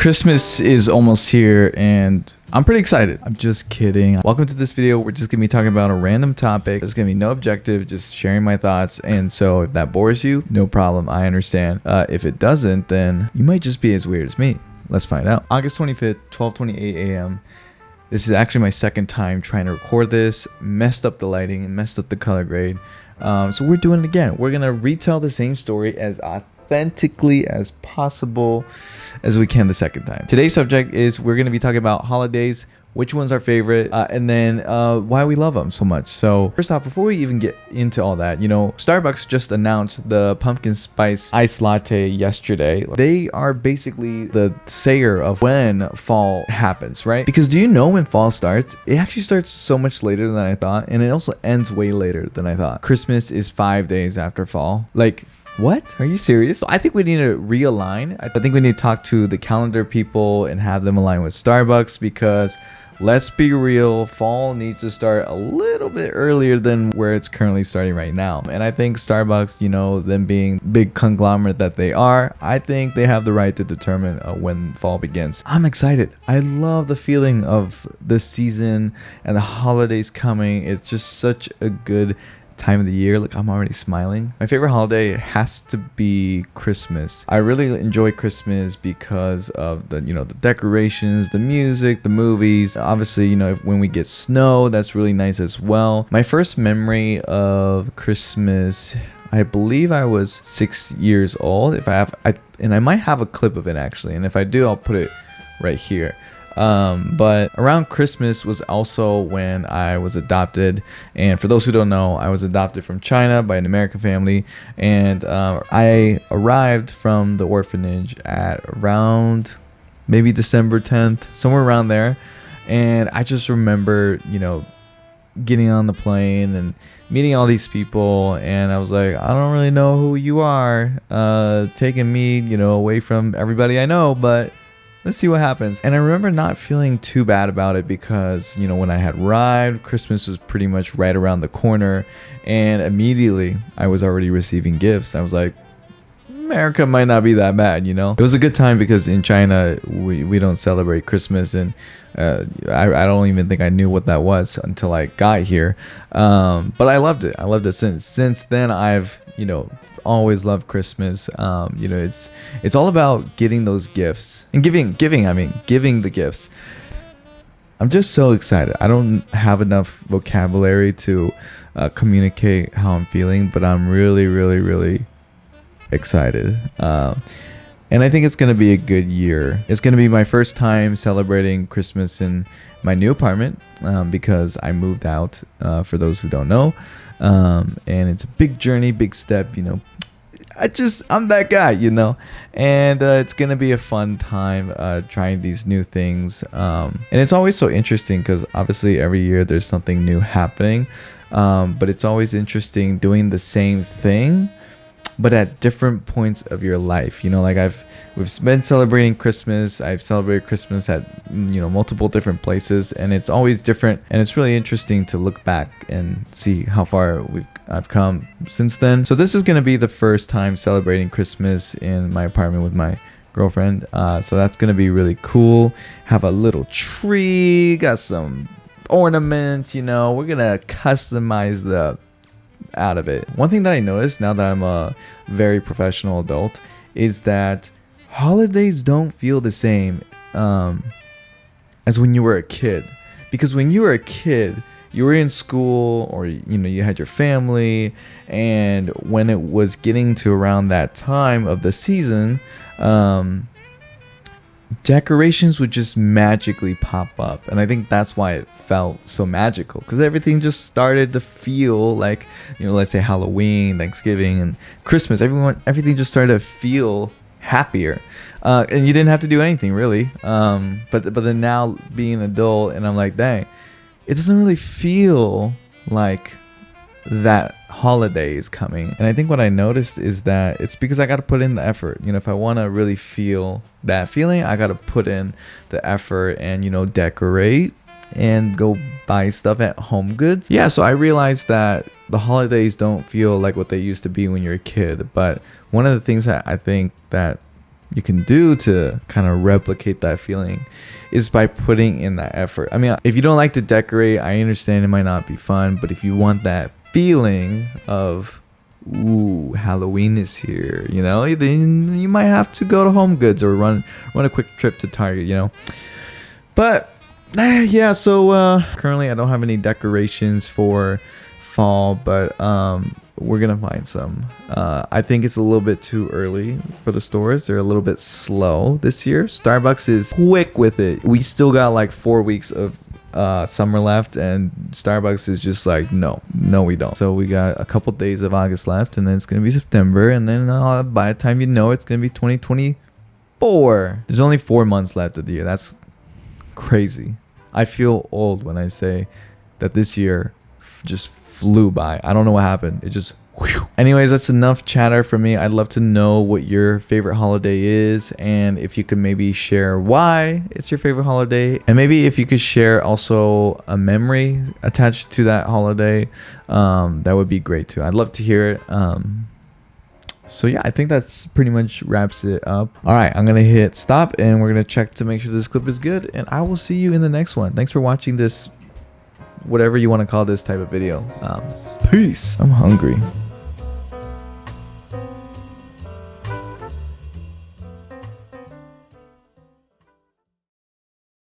Christmas is almost here and I'm pretty excited. I'm just kidding. Welcome to this video. We're just gonna be talking about a random topic. There's gonna be no objective, just sharing my thoughts. And so if that bores you, no problem. I understand. If it doesn't, then you might just be as weird as me. Let's find out. August 25th, 12:28 a.m. This is actually my second time trying to record this. Messed up the lighting, messed up the color grade. So we're doing it again. We're gonna retell the same story as authentically as possible as we can the second time. Today's subject is we're going to be talking about holidays, which one's our favorite, and then why we love them so much. So first off, before we even get into all that, Starbucks just announced the pumpkin spice iced latte yesterday. They are basically the sayer of when fall happens, right? Because do you know when fall starts? It actually starts so much later than I thought, and it also ends way later than I thought. Christmas is 5 days after fall. Like, what? Are you serious? So I think we need to realign. I think we need to talk to the calendar people and have them align with Starbucks, because let's be real, fall needs to start a little bit earlier than where it's currently starting right now. And I think Starbucks, them being big conglomerate that they are, I think they have the right to determine when fall begins. I'm excited. I love the feeling of the season and the holidays coming. It's just such a good time of the year. Look, I'm already smiling. My favorite holiday has to be Christmas. I really enjoy Christmas because of the decorations, the music, the movies. Obviously, when we get snow, that's really nice as well. My first memory of Christmas, I believe I was 6 years old. And I might have a clip of it actually, and if I do, I'll put it right here. But around Christmas was also when I was adopted. And for those who don't know, I was adopted from China by an American family. And I arrived from the orphanage at around maybe December 10th, somewhere around there. And I just remember, getting on the plane and meeting all these people. And I was like, I don't really know who you are, taking me, away from everybody I know, but let's see what happens. And I remember not feeling too bad about it because, when I had arrived, Christmas was pretty much right around the corner. And immediately I was already receiving gifts. I was like, America might not be that bad, It was a good time because in China, we don't celebrate Christmas. And I don't even think I knew what that was until I got here. But I loved it. I loved it since then. I've, always loved Christmas. It's all about getting those gifts and giving the gifts. I'm just so excited. I don't have enough vocabulary to communicate how I'm feeling, but I'm really, really, really excited. And I think it's going to be a good year. It's going to be my first time celebrating Christmas in my new apartment because I moved out, for those who don't know. And it's a big journey, big step, I'm that guy, and it's gonna be a fun time trying these new things, and it's always so interesting because obviously every year there's something new happening, but it's always interesting doing the same thing but at different points of your life. We've been celebrating Christmas. I've celebrated Christmas at multiple different places, and it's always different. And it's really interesting to look back and see how far I've come since then. So this is going to be the first time celebrating Christmas in my apartment with my girlfriend. So that's going to be really cool. Have a little tree, got some ornaments. We're gonna customize the out of it. One thing that I noticed now that I'm a very professional adult is that holidays don't feel the same as when you were a kid. Because when you were a kid, you were in school, or you had your family, and when it was getting to around that time of the season, decorations would just magically pop up. And I think that's why it felt so magical, because everything just started to feel like, let's say Halloween, Thanksgiving, and Christmas, everything just started to feel happier, and you didn't have to do anything really, but then now being an adult, and I'm like, dang, it doesn't really feel like that holiday is coming. And I think what I noticed is that it's because I got to put in the effort. If I want to really feel that feeling, I got to put in the effort and decorate and go buy stuff at Home Goods. Yeah, so I realized that the holidays don't feel like what they used to be when you're a kid. But one of the things that I think that you can do to kind of replicate that feeling is by putting in that effort. I mean, if you don't like to decorate, I understand it might not be fun, but if you want that feeling of, ooh, Halloween is here, you know, then you might have to go to Home Goods or run a quick trip to Target, you know. But yeah, so currently I don't have any decorations for fall, but we're gonna find some. I think it's a little bit too early for the stores. They're a little bit slow this year. Starbucks is quick with it. We still got like 4 weeks of summer left, and Starbucks is just like, no we don't. So we got a couple days of August left, and then it's gonna be September, and then by the time you know it's gonna be 2024. There's only 4 months left of the year. That's crazy. I feel old when I say that this year just flew by. I don't know what happened. It just whew. Anyways, that's enough chatter for me. I'd love to know what your favorite holiday is, and if you could maybe share why it's your favorite holiday, and maybe if you could share also a memory attached to that holiday, that would be great too. I'd love to hear it. So yeah, I think that's pretty much wraps it up. All right, I'm gonna hit stop, and we're gonna check to make sure this clip is good, and I will see you in the next one. Thanks for watching this, whatever you want to call this type of video. Peace. I'm hungry.